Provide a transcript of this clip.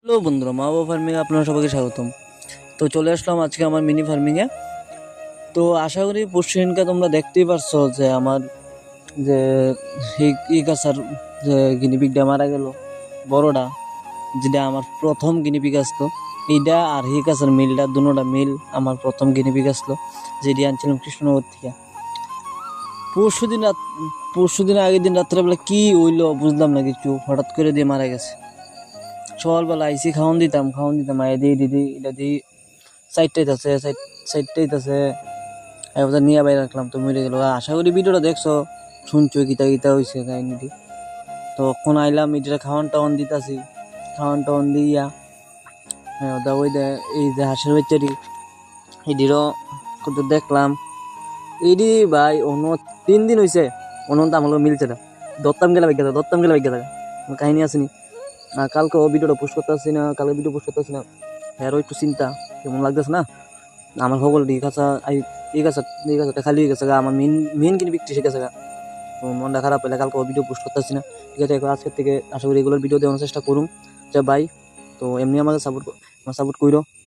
Hello বন্ধুরা, মা বাবা ফার্মিংয়ে আপনারা সবাইকে স্বাগতম। তো চলে আসলাম আজকে আমার মিনি ফার্মিংয়ে। তো আশা করি পরশুদিনকে তোমরা দেখতেই পারছো যে আমার যে গাছার যে গিনিপিগটা মারা গেল, বড়টা, যেটা আমার প্রথম গিনিপিগ আসলো। এইটা আর গাছার মিলটা, দুটোটা মিল আমার প্রথম গিনিপিগ আসলো, যেটি আনছিলাম কৃষ্ণনগর থেকে। পরশুদিন রাত পরশুদিন আগের দিন রাত্রেবেলা কি হইলো বুঝলাম না কিছু, হঠাৎ করে দিয়ে মারা গেছে। সকালবেলা আইসি খাওয়ান দিতাম আয় দিদি এটা দিই সাইডটাই আছে, সাইডটাই আছে, এবার নিয়ে বাইরে রাখলাম তো মরে গেল। আশা করি ভিডিওটা দেখছো, শুনছো গীতা গীতা হয়েছে কাহিনীটি। তখন আইলাম এটা খাওয়ান টাওয়ান দিতাছি, খাওয়ান টাওয়ান দিয়া ওটা ওই এই যে হাঁসের বাচ্চাটি এটিরও কত দেখলাম। এডি ভাই অন্য 3 দিন হয়েছে, অনন্ত আমার মিলছে না। দত্তাম গেলে বাইকে থাকা কাহিনী আসেনি। আর কালকে ভিডিওটা পোস্ট করতে আসছি না, কালকে ভিডিও পোস্ট করতে আসছি না, এরও একটু চিন্তা কেমন লাগতেছে না। আমার সকল এই কাছাটা খালি হয়ে গেছে, আমার মেন কিনে বিক্রি শিখে গেছে। তো মনটা খারাপ হলে কালকে ভিডিও পোস্ট করতে আসছি না। ঠিক আছে, আজকের থেকে আশা করি রেগুলার ভিডিও দেওয়ার চেষ্টা করুন যে ভাই। তো এমনি আমাকে সাপোর্ট করো।